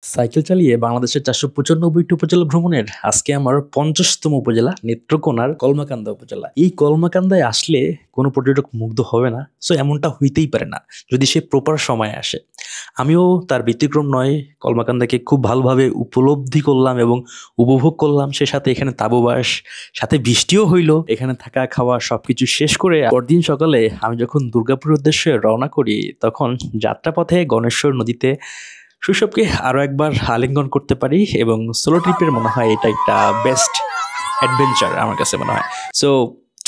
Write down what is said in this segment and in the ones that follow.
Cycle চালিয়ে বাংলাদেশের ৪৯৫টি উপজেলা ভ্রমণের আজকে আমার ৫০তম উপজেলা নেত্রকোনার কলমাকান্দা উপজেলা। এই কলমাকান্দায় আসলে কোনো পর্যটক মুগ্ধ হবে না, সো এমনটা হইতেই পারে না যদি সে প্রপার সময়ে আসে। আমিও তার ব্যতিক্রম নয়, কলমাকান্দাকে খুব ভালোভাবে উপলব্ধি করলাম এবং উপভোগ করলাম। সে সাথে এখানে তাবুবাস, সাথে বৃষ্টিও হইল। এখানে থাকা খাওয়া সবকিছু শেষ করে পরদিন সকালে আমি যখন দুর্গাপুরের উদ্দেশ্যে রওনা করি, তখন যাত্রাপথে গণেশ্বর নদীতে শৈশবকে আরও একবার আলিঙ্গন করতে পারি এবং সোলো ট্রিপের মনে হয় এটা একটা বেস্ট অ্যাডভেঞ্চার আমার কাছে মনে হয়। সো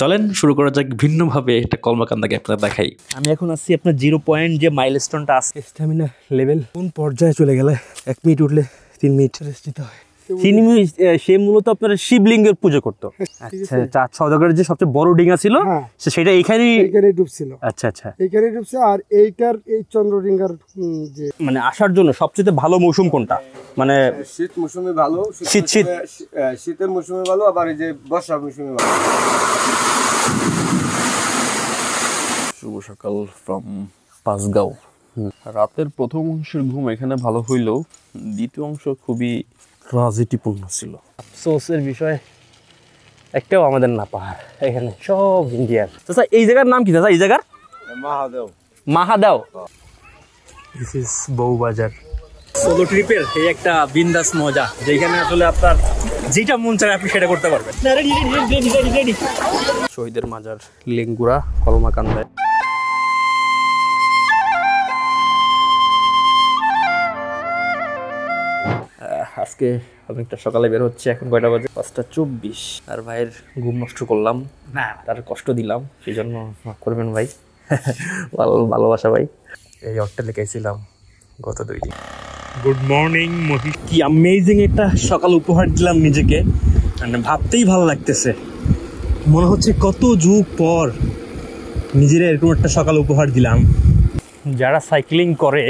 চলেন শুরু করা যাক ভিন্নভাবে একটা কলমাকান্দাকে আপনার দেখাই। আমি এখন আছি আপনার 0 পয়েন্ট যে মাইলস্টোনটা আছে, স্ট্যামিনা লেভেল কোন পর্যায়ে চলে গেলে 1 মিনিট উঠলে 3 মিনিট রেস্ট নিতে হয়। সে মূলত আপনার শিবলিঙ্গের পুজো করতো। আচ্ছা, সওদাগরের যে সবচেয়ে বড় ডিঙা ছিল সেটা এইখানেই ডুবছিল। আচ্ছা আচ্ছা, এইখানে ডুবছে। আর এইটার এই চন্দ্রডিঙ্গার যে মানে আসার জন্য সবচেয়ে ভালো মৌসুম কোনটা? মানে শীত মৌসুমে ভালো, শীতের মৌসুমে ভালো, আবার এই যে বর্ষা মৌসুমে ভালো। শুভ সকাল ফ্রম পাঁচগাঁও। রাতের প্রথম অংশের ঘুম এখানে ভালো হইলেও দ্বিতীয় অংশ খুবই ট্রাজেডিপূর্ণ ছিল। আফসোসের বিষয় একটাও আমাদের না পাহাড়, এখানে সব ইন্ডিয়ার। চাচা এই জায়গার নাম কি? চাচা এই জায়গার Mahadev. This is Bowbazar. Solo ট্রিপের এই একটা বিন্দাস মজা, যেখানে আসলে আপনার যেটা মন চায় আপনি সেটা করতে পারবেন। শহীদের মাজার লেঙ্গুরা কলমাকান্দায়। আজকে অনেকটা সকালে বের হচ্ছে, এখন কয়টা বাজে? 5:24। আর ভাইয়ের ঘুম নষ্ট করলাম না, তার কষ্ট দিলাম, সেই জন্য মাফ করবেন ভাই। ভালোবাসা ভাই। এই হোটেলে গেছিলাম গত 2 দিন। গুড মর্নিং মহি, কি অ্যামেজিং একটা সকাল উপহার দিলাম নিজেকে, মানে ভাবতেই ভালো লাগতেছে। মনে হচ্ছে কত যুগ পর নিজেরা এরকম একটা সকাল উপহার দিলাম। যারা সাইক্লিং করে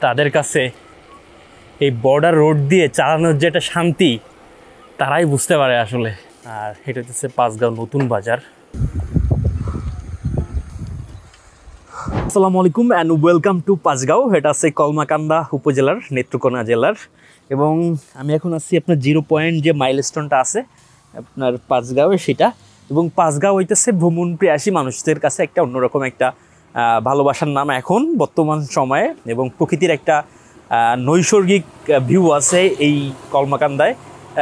তাদের কাছে এই বর্ডার রোড দিয়ে চালানোর যে একটা শান্তি, তারাই বুঝতে পারে আসলে। আর এটা হচ্ছে পাঁচগাঁও নতুন বাজার। আসসালামু আলাইকুম অ্যান্ড ওয়েলকাম টু পাঁচগাঁও। এটা আছে কলমাকান্দা উপজেলার নেত্রকোনা জেলার, এবং আমি এখন আছি আপনার 0 পয়েন্ট যে মাইলস্টোনটা আছে আপনার পাঁচগাঁওয়ে সেটা। এবং পাঁচগাঁও হইতেছে ভ্রমণ প্রিয়াসী মানুষদের কাছে একটা অন্যরকম একটা ভালোবাসার নাম এখন বর্তমান সময়ে, এবং প্রকৃতির একটা নৈসর্গিক ভিউ আছে এই কলমাকান্দায়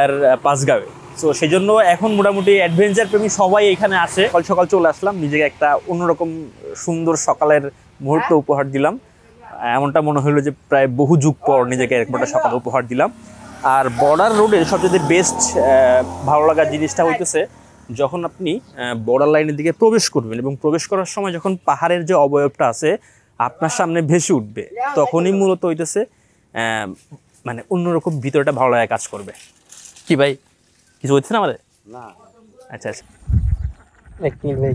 আর পাঁচগাঁওয়ে। সো সেই জন্য এখন মোটামুটি অ্যাডভেঞ্চার প্রেমী সবাই এখানে আসে। সকাল সকাল চলে আসলাম, নিজেকে একটা অন্যরকম সুন্দর সকালের মুহূর্ত উপহার দিলাম। এমনটা মনে হলো যে প্রায় বহু যুগ পর নিজেকে এরকম একটা সকাল উপহার দিলাম। আর বর্ডার রোডের সবচেয়ে বেস্ট ভালো লাগার জিনিসটা হইতেছে যখন আপনি বর্ডার লাইনের দিকে প্রবেশ করবেন, এবং প্রবেশ করার সময় যখন পাহাড়ের যে অবয়বটা আছে আপনার সামনে ভেসে উঠবে, তখনই মূলত হইতেছে মানে অন্যরকম ভিতরটা ভালো লাগা কাজ করবে। কি ভাই, কিছু বলছেন আমাদের? না। আচ্ছা আচ্ছা, এক মিনিট ভাই।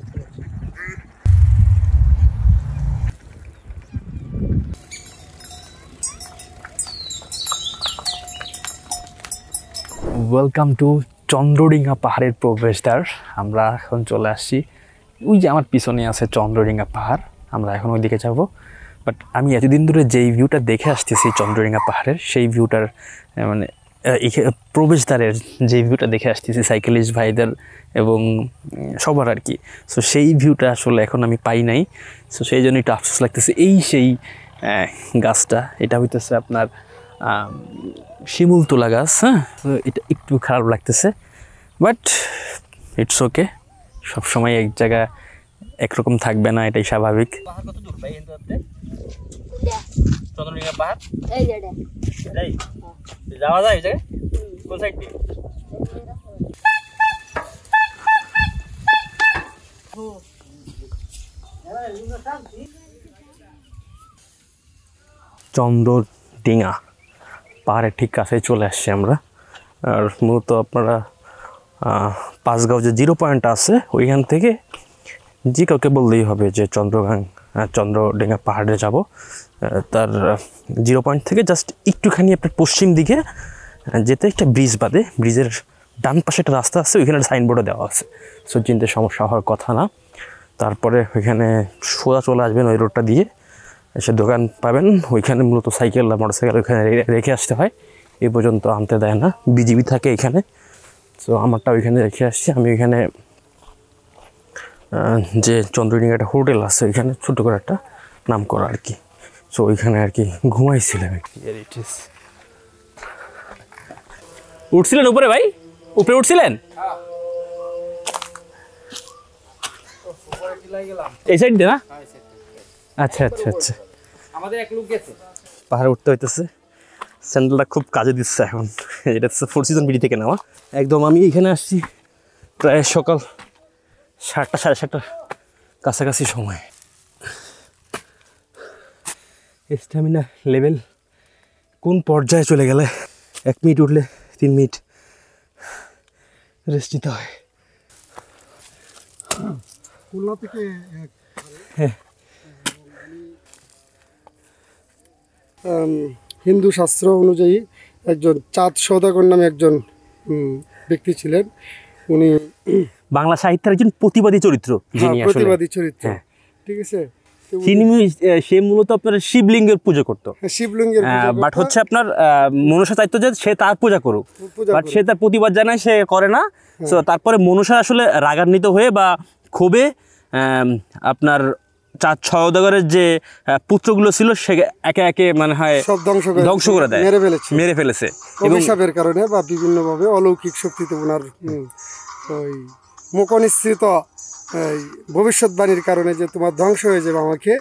ওয়েলকাম টু চন্দ্রডিঙ্গা পাহাড়ের প্রবেশদ্বার। আমরা এখন চলে আসছি, ওই যে আমার পিছনে আছে চন্দ্রডিঙ্গা পাহাড়, আমরা এখন ওইদিকে যাব। বাট আমি এতদিন ধরে যেই ভিউটা দেখে আসতেছি চন্দ্রডিঙ্গা পাহাড়ের, সেই ভিউটার মানে প্রবেশদ্বারের যে ভিউটা দেখে আসতেছি সাইকেলিস্ট ভাইদের এবং সবার আর কি, সো সেই ভিউটা আসলে এখন আমি পাই নাই। সো সেই জন্য একটু আফসোস লাগতেছে। এই সেই গাছটা, এটা হইতেছে আপনার শিমুলতলা গাছ। হ্যাঁ, তো এটা একটু খারাপ লাগতেছে, বাট ইটস ওকে। সবসময় এক জায়গা একরকম থাকবে না, এটাই স্বাভাবিক। পাহাড় কত দূর ভাই? চন্দ্রডিঙ্গা পাহাড় যাওয়া যায় এই জায়গায়? কোন সাইড দিয়ে? চন্দ্রডিঙ্গা পাহাড়ের ঠিক কাছে চলে আসছি আমরা। আর মূলত আপনারা পাঁচগাঁও যে 0 পয়েন্ট আছে ওইখান থেকে যে কাউকে বললেই হবে যে চন্দ্রডিঙ্গা পাহাড়ে যাব। তার 0 পয়েন্ট থেকে জাস্ট একটুখানি আপনার পশ্চিম দিকে যেতে একটা ব্রিজ বাদে, ব্রিজের ডান পাশে একটা রাস্তা আছে, ওইখানে সাইনবোর্ডও দেওয়া আছে। সো চিনতে সমস্যা হওয়ার কথা না। তারপরে ওইখানে সোজা চলে আসবেন ওই রোডটা দিয়ে, এসে দোকান পাবেন, ওইখানে মূলত সাইকেল আর মোটরসাইকেল ওইখানে রেখে আসতে হয়, এই পর্যন্ত আনতে দেয় না, বিজিবি থাকে এখানে। সো আমারটা ওইখানে রেখে আসছি। আমি ওইখানে যে চন্দ্রডিঙ্গা একটা হোটেল আছে ওইখানে ছোটো করে একটা নাম করা আর কি, সো ওইখানে আর কি ঘুমাইছিলাম আর কি। উঠছিলেন উপরে ভাই? উপরে উঠছিলেন? এই সাইড দিয়ে না? আচ্ছা আচ্ছা আচ্ছা, আমাদের এক লোক গেছে পাহাড়ে উঠতে হইতেছে। স্যান্ডেলটা খুব কাজে দিচ্ছে এখন, এটা হচ্ছে 4 সিজন বিডি থেকে নেওয়া। একদম আমি এখানে আসছি প্রায় সকাল 7টা 7:30টার কাছাকাছি সময়। স্ট্যামিনা লেভেল কোন পর্যায়ে চলে গেলে 1 মিনিট উঠলে 3 মিনিট রেস্ট নিতে হয়। খুলনা থেকে হ্যাঁ, হিন্দু শাস্ত্র অনুযায়ী একজন চাঁদ সওদাগর নামে একজন ব্যক্তি ছিলেন। উনি বাংলা সাহিত্যের একজন প্রতিবাদী চরিত্র, যিনি আসলে প্রতিবাদী চরিত্র, হ্যাঁ। ঠিক আছে। তো সে মূলত আপনার শিবলিঙ্গের পুজো করতো, শিবলিঙ্গের বাট হচ্ছে আপনার মনুষ্য চাইতো যে সে তার পূজা করুক, বাট সে তার প্রতিবাদ জানায়, সে করে না। তো তারপরে মনুষ্য আসলে রাগান্বিত হয়ে বা ক্ষোভে আপনার চাঁদ সওদাগরের যে পুত্রগুলো ছিল সে একে একে মানে হয় সব ধ্বংস করে দেয়, মেরে ফেলেছে। অভিশাপের কারণে বা বিভিন্নভাবে অলৌকিক শক্তিতে ওনার ওই মুখনিসৃত ভবিষ্যৎবাণীর কারণে যে তোমার ধ্বংস হয়ে যাবে আমাকে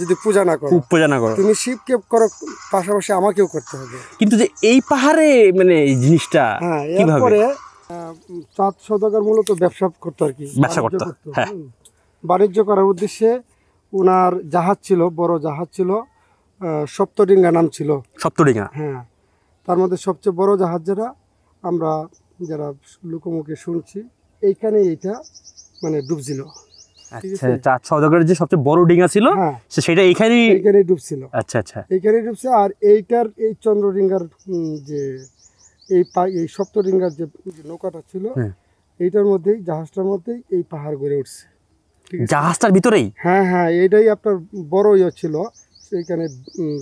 যদি পূজা না করো, তুমি শিবকে করো, পাশাপাশি আমাকেও করতে হবে। কিন্তু যে এই পাহাড়ে মানে এই জিনিসটা কিভাবে? চাঁদ সওদাগর মূলত ব্যবসা করতো আর কি, ব্যবসা করতো, হ্যাঁ। বাণিজ্য করার উদ্দেশ্যে ওনার জাহাজ ছিল, বড় জাহাজ ছিল, সপ্তডিঙ্গা নাম ছিল। সপ্তডিঙ্গা, হ্যাঁ। তার মধ্যে সবচেয়ে বড় জাহাজ যেটা আমরা যারা লোকমুখে শুনছি, এইখানে এইটা মানে ডুবছিল। আচ্ছা, চাঁদ সওদাগরের যে সবচেয়ে বড় ডিঙ্গা ছিল সেটা এইখানেই ডুবছিল। আচ্ছা আচ্ছা, এইখানেই ডুবছে। আর এইটার এই চন্দ্রডিঙ্গার যে এই সপ্তডিঙ্গার যে নৌকাটা ছিল, এইটার মধ্যেই, জাহাজটার মধ্যেই এই পাহাড় গড়ে উঠছে। জাহাজটার ভিতরেই? হ্যাঁ হ্যাঁ, এইটাই আপনার বড় ছিল, সেইখানে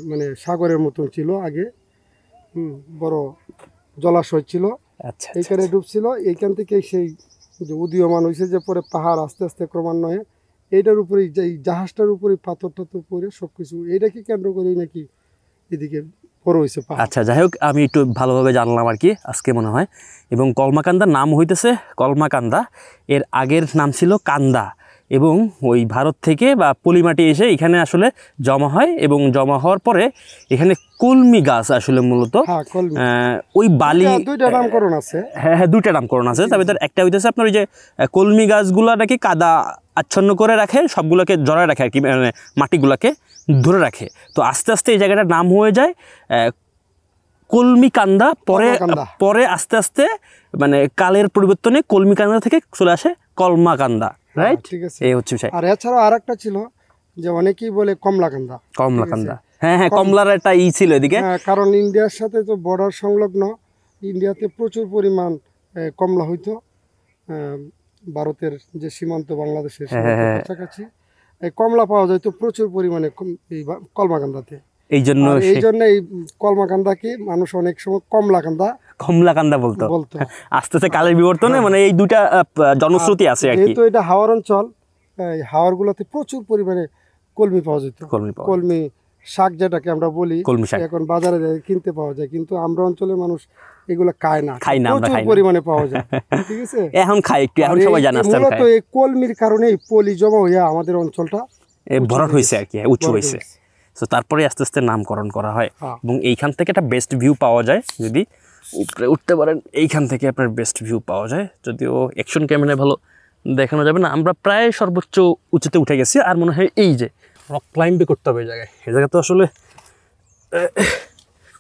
মানে সাগরের মতন ছিল আগে, বড় জলাশয় ছিল। আচ্ছা, এইখানে ডুবছিল। এইখান থেকে সেই যে উদীয়মান হয়েছে, যে পরে পাহাড় আস্তে আস্তে ক্রমান্বয়ে এইটার উপরেই, এই জাহাজটার উপরেই পাথর টাথর পরে সবকিছু এইটাকে কেন্দ্র করেই নাকি এদিকে বড় হয়েছে। আচ্ছা, যাই হোক, আমি একটু ভালোভাবে জানলাম আর কি আজকে মনে হয়। এবং কলমাকান্দার নাম হইতেছে কলমাকান্দা, এর আগের নাম ছিল কান্দা, এবং ওই ভারত থেকে বা পলিমাটি এসে এখানে আসলে জমা হয়, এবং জমা হওয়ার পরে এখানে কলমি গাছ আসলে মূলত ওই বালি, দুইটা নামকরণ আছে। হ্যাঁ, দুইটা নামকরণ আছে। তবে তার একটা হইতেছে আপনার ওই যে কলমি গাছগুলো নাকি কাদা আচ্ছন্ন করে রাখে, সবগুলোকে জড়ায় রাখে আর কি, মানে মাটিগুলোকে ধরে রাখে। তো আস্তে আস্তে এই জায়গাটার নাম হয়ে যায় কলমিকান্দা। পরে আস্তে আস্তে মানে কালের পরিবর্তনে কলমিকান্দা থেকে চলে আসে কলমাকান্দা, রাইট? ঠিক আছে, এই হচ্ছে বিষয়। আর এছাড়াও আরেকটা ছিল যে অনেকেই বলে কমলাকান্দা। হ্যাঁ হ্যাঁ, কমলার একটা ছিল এদিকে, কারণ ইন্ডিয়ার সাথে তো বর্ডার সংলগ্ন, ইন্ডিয়াতে প্রচুর পরিমাণ কমলা হইতো। ভারতের যে সীমান্ত, বাংলাদেশের কাছাকাছি কমলা পাওয়া যায় তো প্রচুর পরিমাণে এই কলমাকান্দাতে। এই জন্য এই কলমাকান্দাকে মানুষ অনেক সময় কমলাকান্দা বলতো। আস্তে আস্তে কালের বিবর্তনে মানে এই দুইটা জনশ্রুতি আছে আর কি। যেহেতু এটা হাওয়ার অঞ্চল, এই হাওয়ারগুলোতে প্রচুর পরিমাণে কলমি পাওয়া যেত। কলমি শাক যেটাকে আমরা বলি, এখন বাজারে কিনতে পাওয়া যায়, কিন্তু আমরা অঞ্চলের মানুষ এগুলো খায় না, প্রচুর পরিমাণে পাওয়া যায়। ঠিক আছে, এখন খাই একটু, এখন সবাই জানে। মূলত এই কলমির কারণেই পলি জমা হইয়া আমাদের অঞ্চলটা ভরাট হয়েছে আর কি, উঁচু হয়েছে। তো তারপরে আস্তে আস্তে নামকরণ করা হয়, এবং এইখান থেকে একটা বেস্ট ভিউ পাওয়া যায়। যদি উপরে উঠতে পারেন, এইখান থেকে আপনার বেস্ট ভিউ পাওয়া যায়। যদিও অ্যাকশন ক্যামেরায় ভালো দেখানো যাবে না। আমরা প্রায় সর্বোচ্চ উঁচুতে উঠে গেছি। আর মনে হয় এই যে রক ক্লাইম্বিং করতে হবে এই জায়গায়। এই জায়গা তো আসলে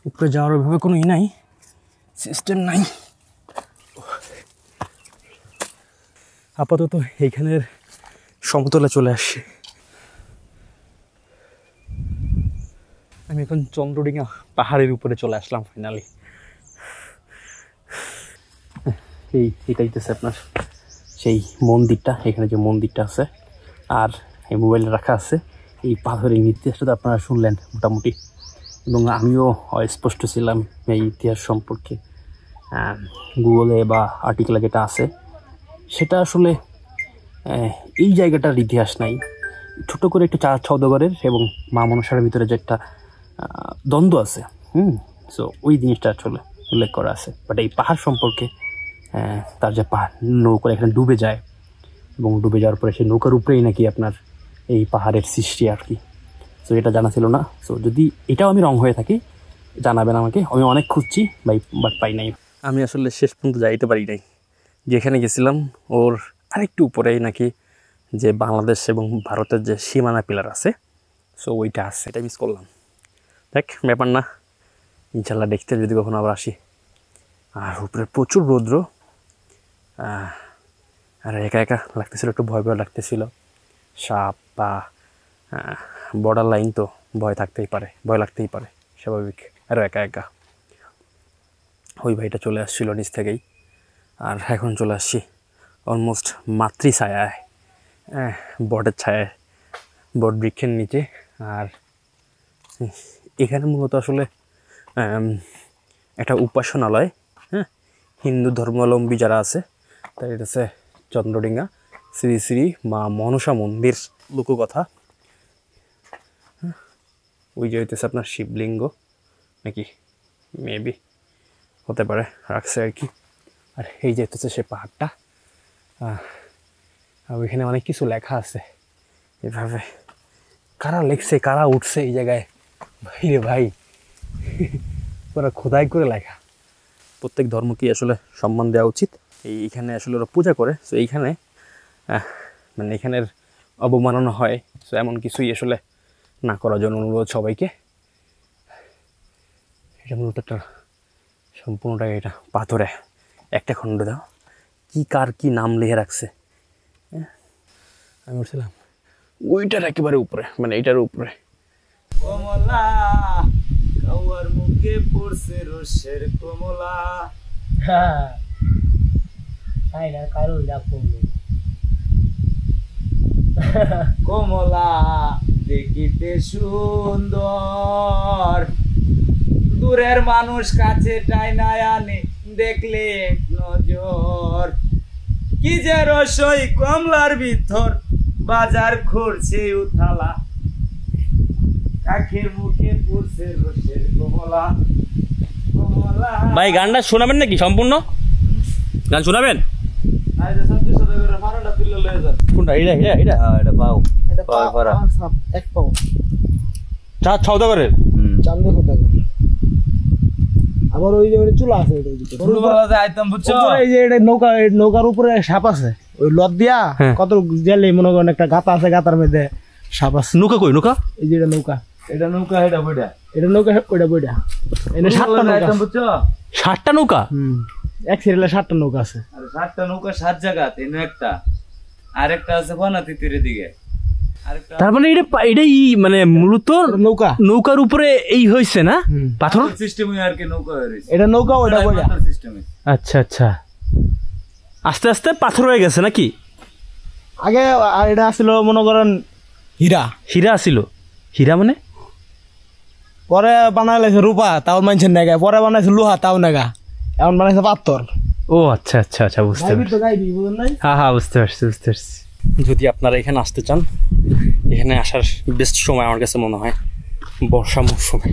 উপরে যাওয়ার ওইভাবে কোনো নাই, সিস্টেম নাই। আপাতত এইখানের সমতলে চলে আসছি। আমি এখন চন্দ্রডিঙ্গা পাহাড়ের উপরে চলে আসলাম ফাইনালি। এইটা হইতেছে আপনার সেই মন্দিরটা, এখানে যে মন্দিরটা আছে আর এই মোবাইল রাখা আছে, এই পাথরের ইতিহাসটা তো আপনারা শুনলেন মোটামুটি, এবং আমিও অস্পষ্ট ছিলাম এই ইতিহাস সম্পর্কে। গুগলে বা আর্টিকেলে যেটা আছে সেটা আসলে এই জায়গাটার ইতিহাস নাই, ছোট করে একটু চার সওদাগরের এবং মা মনসার ভিতরে যে একটা দ্বন্দ্ব আছে, সো ওই জিনিসটা আসলে উল্লেখ করা আছে। বাট এই পাহাড় সম্পর্কে তার যে পাহাড় নৌকা এখানে ডুবে যায় এবং ডুবে যাওয়ার পরে সেই নৌকার উপরেই নাকি আপনার এই পাহাড়ের সৃষ্টি আর কি। সো এটা জানা ছিল না। সো যদি এটাও আমি রং হয়ে থাকি জানাবেন আমাকে, আমি অনেক খুঁজছি বাট পাই নাই। আমি আসলে শেষ পর্যন্ত যাইতে পারি নাই। যেখানে গেছিলাম ওর আরেকটু উপরেই নাকি যে বাংলাদেশ এবং ভারতের যে সীমানা পিলার আছে, সো ওইটা আছে, এটা মিস করলাম। দেখ ব্যাপার না, ইনশাল্লাহ দেখতে যদি কখনো আবার আসি। আর উপরে প্রচুর রৌদ্র, আর একা একা লাগতেছিল, একটু ভয় ভয় লাগতেছিল। সাপ বা বর্ডার লাইন তো ভয় থাকতেই পারে, ভয় লাগতেই পারে, স্বাভাবিক। আরও একা একা ওই ভাইটা চলে আসছিল নিচ থেকেই, আর এখন চলে আসছি অলমোস্ট মাতৃ ছায়ায়, বটের ছায়ায়, বট বৃক্ষের নিচে। আর এখানে মূলত আসলে একটা উপাসনালয়, হিন্দু ধর্মাবলম্বী যারা আছে তাই এটা হচ্ছে চন্দ্রডিঙ্গা শ্রী শ্রী মা মনসা মন্দির লোককথা। ওই যে হইতেছে আপনার শিবলিঙ্গ নাকি, মেবি হতে পারে, রাখছে আর কি। আর এই যে হইতেছে সে পাহাড়টা, আর ওইখানে অনেক কিছু লেখা আছে এভাবে। কারা লেখছে, কারা উঠছে এই জায়গায়, ভাই রে ভাই, পুরো খোদাই করে লেখা। প্রত্যেক ধর্মকেই আসলে সম্মান দেওয়া উচিত। এইখানে আসলে ওরা পূজা করে, সো এইখানে মানে এখানের অবমাননা হয়, সো এমন কিছুই আসলে না করার জন্য অনুরোধ সবাইকে। এটা মূলত একটা সম্পূর্ণটাই এটা পাথরে একটা খণ্ড দাও, কি কার কি নাম লিখে রাখছে। আমি বলছিলাম ওইটার একেবারে উপরে, মানে এইটার উপরে। কমলা কাউয়ার মুখে পড়ছে রসের কমলা, কমলা দেখিতে সুন্দর, দূরের মানুষ কাছে টাইনায় আনে দেখলে এক নজর, কি যে রসই কমলার ভিতর বাজার করছে উথালা, কাকের মুখে পড়ছে রসের কমলা, কমলা। ভাই গানটা শোনাবেন নাকি সম্পূর্ণ? গান শোনাবেন? কোনটা? এটা এটা এটা এটা পাও, এটা এক পাও চাঁদ সওদাগরের চান্দে কোথায়, আবার ওই যে চুলা আছে এটার ভিতরে আইতাম বুঝছো, এই যে এটা নৌকার উপরে সাপ আছে, ওই লত দিয়া কত গেলে মনে করেন একটা গাতা আছে, গাতার মধ্যে সাপ আছে। নৌকা কই? নৌকা এই যে এটা নৌকা, এটা নৌকা, এটা বইটা, এটা নৌকা, ওইটা বইটা। এনে 7টা নৌকা আইতাম বুঝছো, 7টা নৌকা, এক সিরিয়ালে 7টা নৌকা আছে। আর 7টা নৌকা 7 জায়গাতে, এনে একটা, আরেকটা আছে বনাতি তীরের দিকে, আরেকটা। তার মানে এটাই মানে মূলত নৌকা, নৌকার উপরে এই হয়েছে না পাথর সিস্টেম আর কি, নৌকা হয়ে রয়েছে, এটা নৌকা, ওইটা বইটা সিস্টেমে। আচ্ছা আচ্ছা, আস্তে আস্তে পাথর হয়ে গেছে নাকি? আগে এটা আসছিল মনে করেন হীরা, হীরা ছিল। হীরা মানে পরে বানাইছে রূপা, তাও মানছেন নাগা, পরে বানাইছে লোহা, তাও নাগা, এখন বানাইছে পাথর। ও আচ্ছা আচ্ছা আচ্ছা, বুঝতে পারছি। হ্যাঁ হ্যাঁ, বুঝতে পারছি বুঝতে পারছি। যদি আপনারা এখানে আসতে চান, এখানে আসার বেস্ট সময় আমার কাছে মনে হয় বর্ষা মৌসুমে,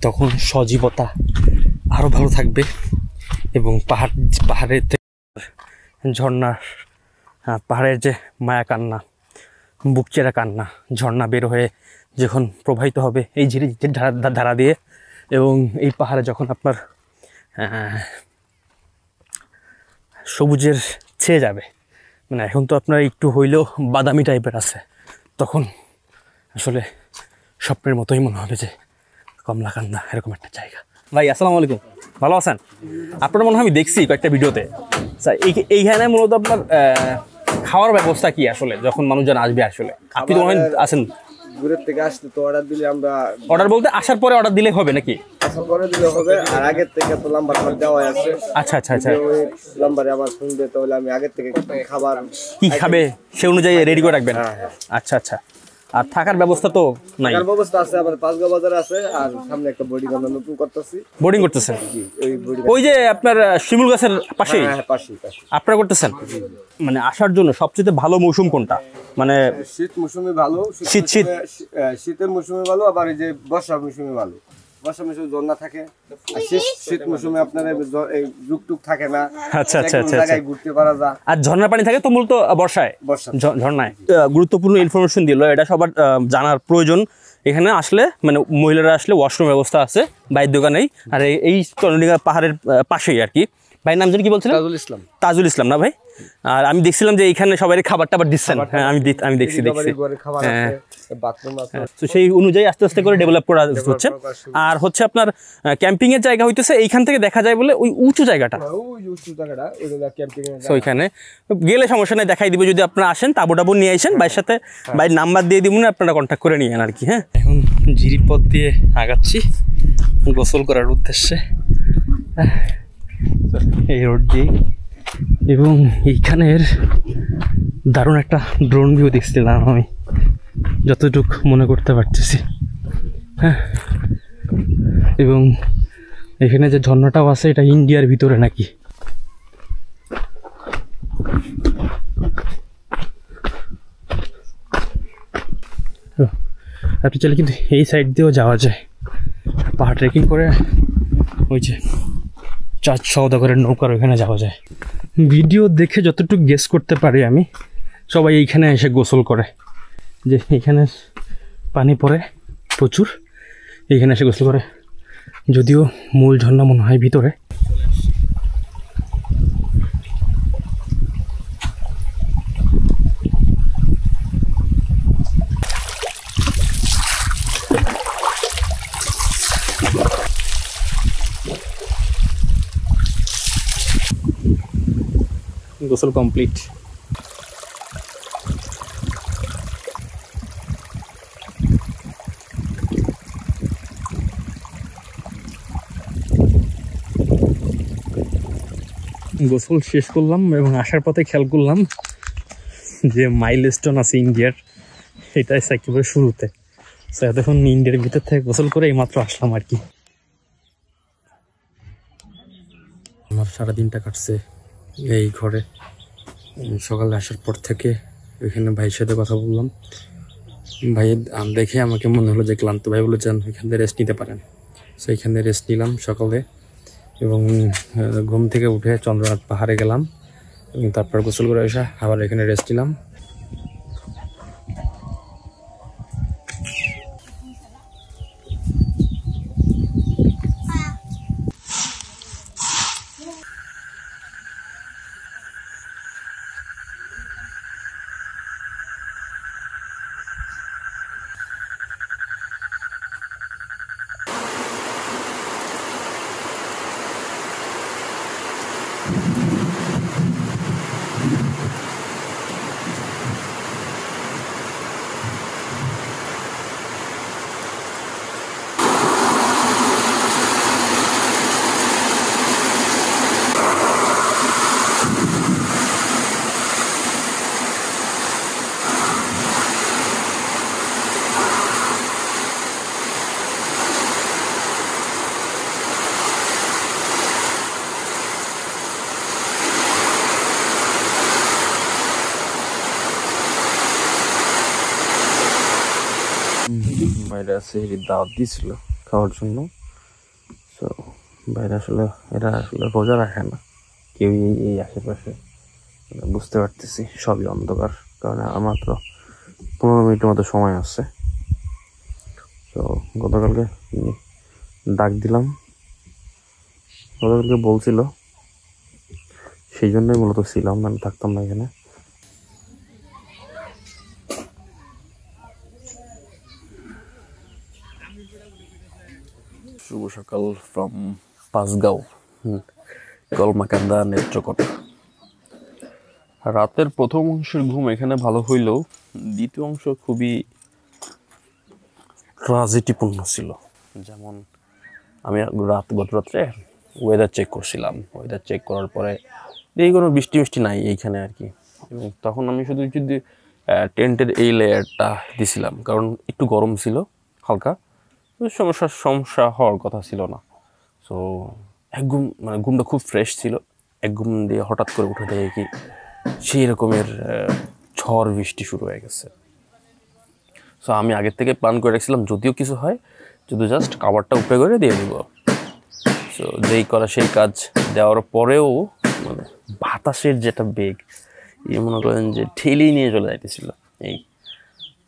তখন সজীবতা আরও ভালো থাকবে এবং পাহাড়ের থেকে ঝর্ণার, পাহাড়ের যে মায়া কান্না, বুক চেরা কান্না, ঝর্ণা বের হয়ে যখন প্রবাহিত হবে এই ঝিরি ধারা দিয়ে, এবং এই পাহাড়ে যখন আপনার সবুজের ছেয়ে যাবে, মানে এখন তো আপনার একটু হইলেও বাদামি টাইপের আছে, তখন আসলে স্বপ্নের মতোই মনে হবে যে কমলাকান্দা এরকম একটা জায়গা। ভাই আসসালামু আলাইকুম, ভালো আছেন? আপনার মনে হয় আমি দেখছি কয়েকটা ভিডিওতে। এইখানে মূলত আপনার খাওয়ার ব্যবস্থা কি আসলে যখন মানুষজন আসবে? আসলে আপনি তো মনে হয় আছেন দূরের থেকে আসতে, তো অর্ডার দিলে আমরা, অর্ডার বলতে আসার পরে অর্ডার দিলে হবে নাকি? আসার পরে দিলে হবে, আর আগের থেকে তো নাম্বার দেওয়া আছে। আচ্ছা আচ্ছা আচ্ছা, ওই নাম্বারে আমার শুনবে, তাহলে আমি আগের থেকে খাবার কি খাবে সে অনুযায়ী রেডি করে রাখবেন। আচ্ছা আচ্ছা, আর থাকার ব্যবস্থা তো নাই? থাকার ব্যবস্থা আছে, আবার পাঁচগাঁও বাজারে আছে, আর সামনে একটা বোর্ডিং আমরা নতুন করতেছি। বোর্ডিং করতেছেন? ওই বোর্ডিং ওই যে আপনার শিমুল গাছের পাশেই পাশে আপনারা করতেছেন? মানে আসার জন্য সবচেয়ে ভালো মৌসুম কোনটা? মানে শীত মৌসুমে ভালো, শীতের মৌসুমে ভালো, আবার এই যে বর্ষা মৌসুমে ভালো। বর্ষা মৌসুমে ঝর্ণা থাকে, আর শীত মৌসুমে আপনার যুগটুক থাকে না। আচ্ছা আচ্ছা আচ্ছা, জায়গায় ঘুরতে পারা যায়। আর ঝর্ণার পানি থাকে তো মূলত বর্ষায়, ঝর্ণায়। গুরুত্বপূর্ণ ইনফরমেশন দিল, এটা সবার জানার প্রয়োজন। এখানে আসলে মানে মহিলারা আসলে ওয়াশরুম ব্যবস্থা আছে, বাইরের দোকানেই। আর এই চন্দ্রডিঘা পাহাড়ের পাশেই আর কি। ভাই নাম জানি কি বলছিলেন? তাজুল ইসলাম। তাজুল ইসলাম না ভাই? আর আমি দেখছিলাম যে এইখানে সবাই খাবার টাবার দিচ্ছেন। হ্যাঁ আমি দেখছি। তো সেই অনুযায়ী আস্তে আস্তে করে ডেভেলপ করা হচ্ছে। আর হচ্ছে আপনার ক্যাম্পিং এর জায়গা হইতেছে এইখান থেকে দেখা যায় বলে ওই উঁচু জায়গাটা, ওইখানে গেলে সমস্যা নেই, দেখাই দিব। যদি আপনারা আসেন তাবু টাবু নিয়ে আসেন, ভাইয়ের সাথে ভাইয়ের নাম্বার দিয়ে দিব, আপনারা কন্ট্যাক্ট করে নিয়েন আর কি। হ্যাঁ, এখন জিরিপ পথ দিয়ে আগাচ্ছি গোসল করার উদ্দেশ্যে, এই রোড দিয়ে। এবং এইখানের দারুণ একটা ড্রোন ভিউ দেখছিলাম আমি, যতটুক মনে করতে পারতেছি। হ্যাঁ, এবং এখানে যে ঝর্ণাটাও আছে এটা ইন্ডিয়ার ভিতরে নাকি। আপনি চাইলে কিন্তু এই সাইড দিয়েও যাওয়া যায়, পাহাড় ট্রেকিং করে ওই যে চাঁদ সওদাগরের নৌকার ওইখানে যাওয়া যায়। ভিডিও দেখে যতটুকু গেস করতে পারি আমি, সবাই এইখানে এসে গোসল করে, যে এইখানে পানি পড়ে প্রচুর, এইখানে এসে গোসল করে। যদিও মূল ঝর্ণা মনে হয় ভিতরে। গোসল কমপ্লিট। গোসল শেষ করলাম এবং আসার পথে খেয়াল করলাম যে মাইলস্টোন আছে ইন্ডিয়ার, এটাই একেবারে শুরুতে। এতক্ষণ ইন্ডিয়ার ভিতর থেকে গোসল করে এইমাত্র আসলাম আর কি। আমার সারাদিনটা কাটছে এই ঘরে। সকালে আসার পর থেকে ওইখানে ভাইয়ের সাথে কথা বললাম, ভাই দেখে আমাকে মনে হলো যে ক্লান্ত। ভাই বলে যান এখান থেকে রেস্ট নিতে পারেন। সো এখানে রেস্ট নিলাম সকালে, এবং ঘুম থেকে উঠে চন্দ্রনাথ পাহাড়ে গেলাম, এবং তারপর গোসল করে এসে আবার এখানে রেস্ট নিলাম। বাইরে সেহরির দাওয়াত দিয়েছিল খাওয়ার জন্য। তো বাইরে আসলে এরা আসলে রোজা রাখে না কেউই এই আশেপাশে, বুঝতে পারতেছি সবই অন্ধকার, কারণ আমার তো 15 মিনিটের মতো সময় আছে। তো গতকালকে ডাক দিলাম, গতকালকে বলছিল, সেই জন্যই মূলত ছিলাম, আমি থাকতাম না এখানে। শুভ সকাল ফ্রম পাঁচগাঁও, কলমাকান্দা নেত্রকোনা। রাতের প্রথম অংশের ঘুম এখানে ভালো হইলেও দ্বিতীয় অংশ খুবই ট্রাজেডিপূর্ণ ছিল। যেমন আমি গত রাত্রে ওয়েদার চেক করছিলাম, ওয়েদার চেক করার পরে এই কোনো বৃষ্টি নাই এইখানে আর কি। এবং তখন আমি শুধু যদি টেন্টের এই লেয়ারটা দিছিলাম, কারণ একটু গরম ছিল হালকা, সমস্যা হওয়ার কথা ছিল না। সো এক ঘুম মানে ঘুমটা খুব ফ্রেশ ছিল, এক ঘুম দিয়ে হঠাৎ করে উঠে দেখে কি সেই রকমের ঝড় বৃষ্টি শুরু হয়ে গেছে। সো আমি আগের থেকে প্ল্যান করে রাখছিলাম যদিও কিছু হয়, যদি জাস্ট কাভারটা উপরে করে দিয়ে দিব। সো যেই করা সেই কাজ দেওয়ার পরেও মানে বাতাসের যেটা বেগ, এই মনে করেন যে ঠেলেই নিয়ে চলে যাইতেছিল এই।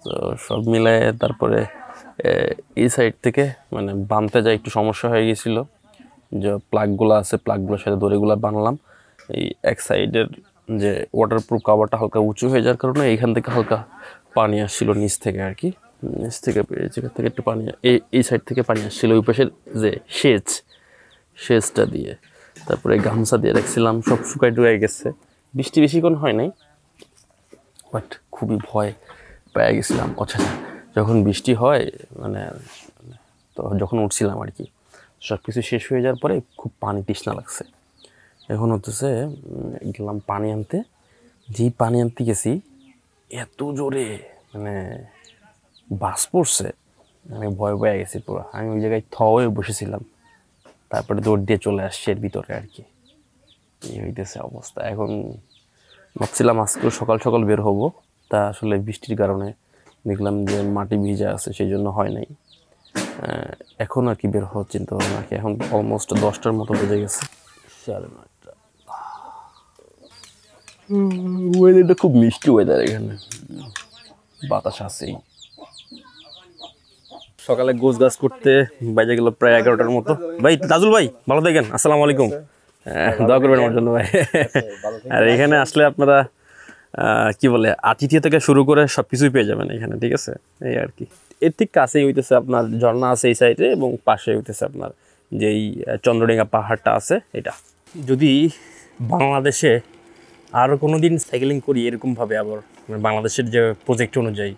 তো সব মিলায় তারপরে এই সাইড থেকে মানে বানতে যায় একটু সমস্যা হয়ে গেছিলো, যে প্লাগগুলো আছে প্লাগগুলোর সাথে দড়িগুলো বানলাম। এই এক সাইডের যে ওয়াটারপ্রুফ কাভারটা হালকা উঁচু হয়ে যাওয়ার কারণে এইখান থেকে হালকা পানি আসছিল নিচ থেকে আর কি, নিচ থেকে এই জায়গা থেকে একটু পানি এই সাইড থেকে পানি আসছিলো ওই পাশের যে সেচটা দিয়ে। তারপরে গামছা দিয়ে রাখছিলাম, সব শুকাই টুকাই গেছে। বৃষ্টি বেশিক্ষণ হয় নাই, বাট খুবই ভয় পেয়ে গেছিলাম। আচ্ছা যখন বৃষ্টি হয় মানে তো যখন উঠছিলাম আর কি, সব কিছু শেষ হয়ে যাওয়ার পরে খুব পানি তৃষ্ণা লাগছে। এখন হতেছে গেলাম পানি আনতে, যেই পানি আনতে গেছি এত জোরে মানে বাস পড়ছে, আমি ভয় পেয়ে গেছি পুরো। আমি ওই জায়গায় হয়ে বসেছিলাম, তারপরে দৌড় দিয়ে চলে আসছি এর ভিতরে আর কি। এই হইতেছে অবস্থা। এখন ভাবছিলাম আজকেও সকাল সকাল বের হব, তা আসলে বৃষ্টির কারণে দেখলাম যে মাটি ভিজা আছে, সেই জন্য হয় নাই। এখন আর কি বের হওয়ার চিন্তা ভাবনা আর কি। এখন অলমোস্ট 10টার মতো বেজে গেছে, 9:30। ওয়েদারটা খুব মিষ্টি ওয়েদার, এখানে বাতাস আছেই। সকালে গোছ গাছ করতে বাজে গেল প্রায় 11টার মতো। ভাই তাজুল ভাই ভালো থাকেন, আসসালামু আলাইকুম, দোয়া করবেন আমার জন্য ভাই। আর এখানে আসলে আপনারা কি বলে আতিথিয়া থেকে শুরু করে সব কিছুই পেয়ে যাবেন এখানে, ঠিক আছে? এই আর কি। এর ঠিক কাছেই হইতেছে আপনার ঝর্ণা আছে এই সাইডে, এবং পাশে হইতেছে আপনার যেই চন্দ্রডিঙ্গা পাহাড়টা আছে এটা। যদি বাংলাদেশে আরও কোনো দিন সাইকেলিং করি এরকমভাবে, আবার বাংলাদেশের যে প্রজেক্ট অনুযায়ী,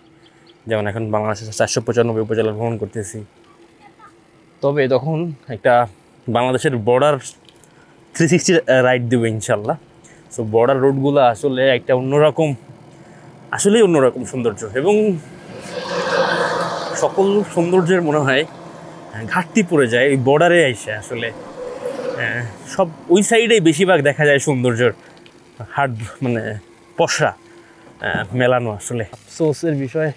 যেমন এখন বাংলাদেশের 495 উপজেলা ভ্রমণ করতেছি, তবে তখন একটা বাংলাদেশের বর্ডার 360 রাইড দেবো ইনশাল্লাহ। সো বর্ডার রোডগুলো আসলে একটা অন্যরকম, আসলেই অন্যরকম সৌন্দর্য, এবং সকল সৌন্দর্যের মনে হয় ঘাটতি পড়ে যায় ওই বর্ডারে এসে। আসলে সব ওই সাইডেই বেশিরভাগ দেখা যায় সৌন্দর্যের হাট মানে পশরা মেলানো। আসলে আফসোসের বিষয়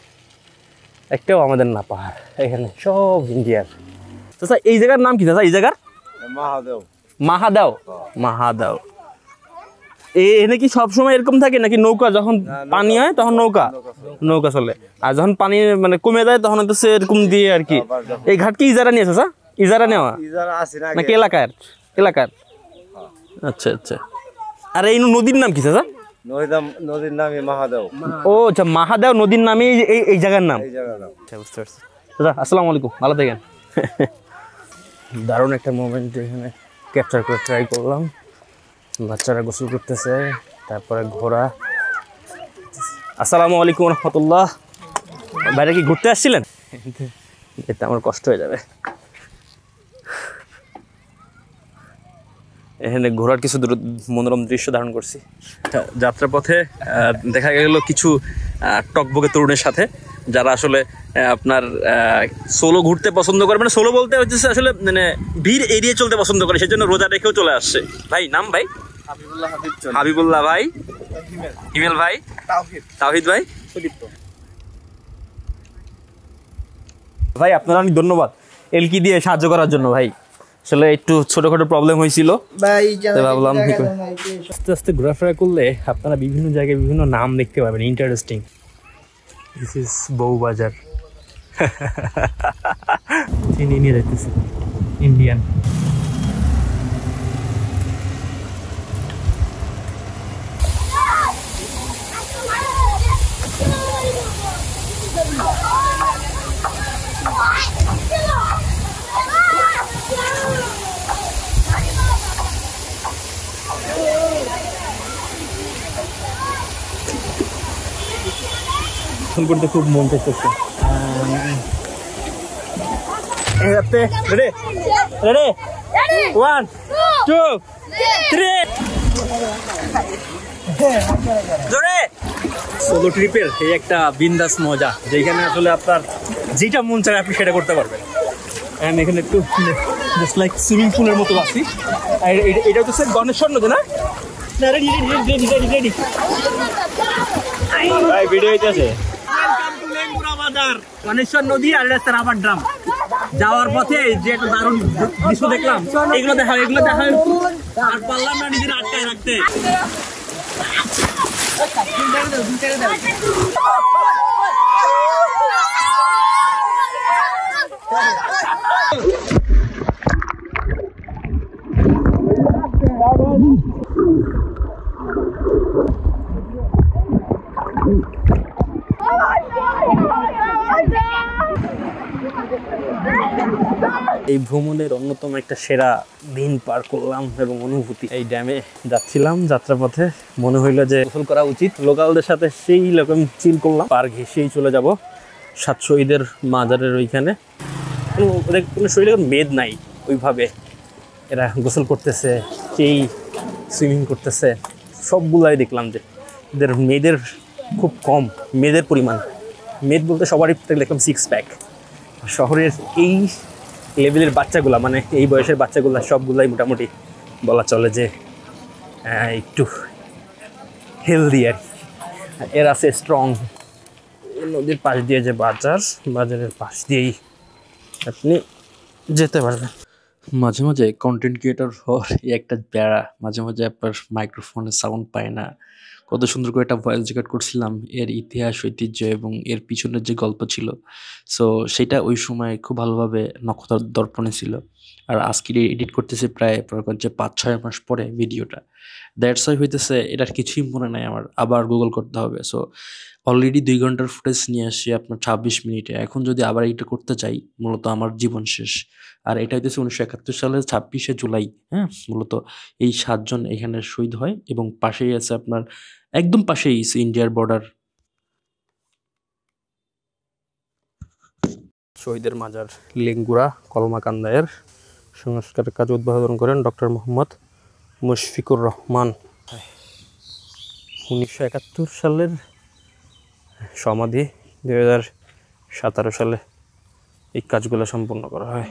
একটাও আমাদের না পাহাড়, এখানে সব ইন্ডিয়ার। তো স্যার এই জায়গার নাম কি দাদা? এই জায়গার মাহাদাও। এখানে কি সবসময় এরকম থাকে নাকি নৌকা যখন পানি হয় তখন নৌকা চলে, আর যখন পানি মানে কমে যায় তখন হচ্ছে এরকম দিয়ে আর কি? এই ঘাট কি ইজারা নিয়েছে স্যার? ইজারা নেওয়া নাকি এলাকার? আচ্ছা আচ্ছা। আর এই নদীর নাম কি স্যার? নদীর নাম মাহাদাও। ও আচ্ছা, মাহাদাও নদীর নামে এই জায়গার নাম। বুঝতে পারছি দাদা, আসসালামু আলাইকুম, ভালো থাকেন। দারুণ একটা মোমেন্ট এখানে ক্যাপচার করে ট্রাই করলাম। বাচ্চারা গোসল করতেছে, তারপরে ঘোড়া। আসসালামু আলাইকুম রহমতুল্লাহ। বাইরে কি ঘুরতে আসছিলেন? এতে আমার কষ্ট হয়ে যাবে। এখানে ঘোরার কিছু মনোরম দৃশ্য ধারণ করছি। যাত্রাপথে দেখা গেল কিছু টকবকে তরুণের সাথে, যারা আসলে আপনার সোলো ঘুরতে পছন্দ করে, মানে সোলো বলতে হচ্ছে আসলে মানে ভিড় এড়িয়ে চলতে পছন্দ করে, সেজন্য রোজা রেখেও চলে আসছে। ভাই নাম? ভাই হাবিবুল্লাহ ভাই, হিমেল ভাই, তাওহিদ ভাই, ভাই আপনারা অনেক ধন্যবাদ এলকি দিয়ে সাহায্য করার জন্য। ভাই আসলে একটু ছোটখাটো প্রবলেম হয়েছিল, ভাবলাম আস্তে আস্তে ঘোরাফেরা করলে আপনারা বিভিন্ন জায়গায় বিভিন্ন নাম দেখতে পাবেন, ইন্টারেস্টিং। This is Bowbazar. চিনি নিয়ে যাইতেছি ইন্ডিয়ান। করতে খুব মন চাইতেছে। রেডি 1 2 3। সোলো ট্রিপের এই একটা বিন্দাস মজা, যেখানে আসলে আপনার যেটা মন চায় আপনি সেটা করতে পারবেন। আমি এখানে একটু জাস্ট লাইক সুইমিং পুলের মতো আছি। আর এটা হচ্ছে গণেশ্বর নদী না? ভিডিও হইতেছে গণেশ্বর নদী আর রাস্তার আবার ড্রাম যাওয়ার পথে যে একটা দারুণ দৃশ্য দেখলাম, এগুলো দেখা আর পারলাম না নিজের আটকায় রাখতে। এই ভ্রমণের অন্যতম একটা সেরা দিন পার করলাম এবং অনুভূতি। এই ড্যামে যাচ্ছিলাম, যাত্রাপথে মনে হইলো যে গোসল করা উচিত। লোকালদের সাথে সেই রকম চিল করলাম, পার ঘেসেই চলে যাব 7 শহীদের মাজারের ওইখানে। ওদের কোনো শরীরে মেদ নাই ওইভাবে, এরা গোসল করতেছে, সেই সুইমিং করতেছে, সবগুলাই দেখলাম যে এদের মেয়েদের খুব কম, মেয়েদের পরিমাণ। মেদ বলতে সবারই দেখলাম 6 প্যাক। শহরের এই লেভেলের বাচ্চাগুলা, মানে এই বয়সের বাচ্চাগুলা সবগুলাই মোটামুটি বলা চলে যে একটু হেলদি আর কি। এর আছে স্ট্রং। নদীর পাশ দিয়ে যে বাজারের পাশ দিয়েই আপনি যেতে পারবেন। মাঝে মাঝে কন্টেন্ট ক্রিয়েটর হওয়ার এই একটা প্যারা, মাঝে মাঝে আপনার মাইক্রোফোনের সাউন্ড পায় না। কত সুন্দর করে একটা ভয়েস রেকর্ড করছিলাম, এর ইতিহাস ঐতিহ্য এবং এর পিছনের যে গল্প ছিল, সো সেটা ওই সময় খুব ভালোভাবে নক্ষত্র দর্পণে ছিল। আর আজকে এডিট করতেছে প্রায় 5-6 মাস পরে ভিডিওটা। দ্যাটস ওয়াই হইতেছে এটার কিছুই মনে নাই আমার, আবার গুগল করতে হবে। সো অলরেডি 2 ঘন্টার ফুটেজ নিয়ে আসি আপনার 26 মিনিটে। এখন যদি আবার এটা করতে চাই, মূলত আমার জীবন শেষ। আর এটা হইতেছে 1971 সালের 26শে জুলাই। হ্যাঁ, মূলত এই 7 জন এখানে শহীদ হয় এবং পাশেই আছে আপনার, একদম পাশেই ইন্ডিয়ার বর্ডার। শহীদের মাজার লেঙ্গুরা কলমাকান্দায়ের সংস্কারের কাজ উদ্বোধন করেন ডক্টর মোহাম্মদ মুশফিকুর রহমান। 1971 সালের সমাধি, 2017 সালে এই কাজগুলো সম্পন্ন করা হয়।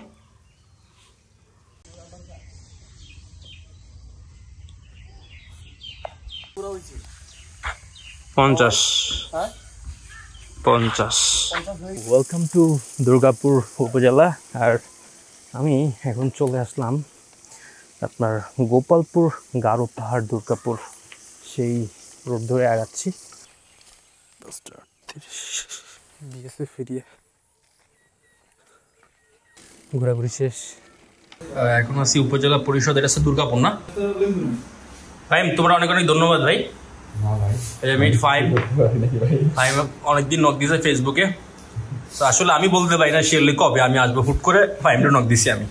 পঞ্চাশ। ওয়েলকাম টু দুর্গাপুর উপজেলা। আর আমি এখন চলে আসলাম আপনার গোপালপুর গারো পাহাড় দুর্গাপুর, সেই রোড ধরে আগাচ্ছি। ফিরিয়ে ঘোরাঘুরি শেষ, এখন আছি উপজেলা পরিষদ। এটা আছে দুর্গাপুর না ভাই? তোমরা অনেক অনেক ধন্যবাদ ভাই। অনেকদিন নক দিয়েছে ফেসবুকে, আসলে আমি বলতে পারি না শিওরলি কবে আমি আসবো। হুট করে 5 নক দিছি আমি।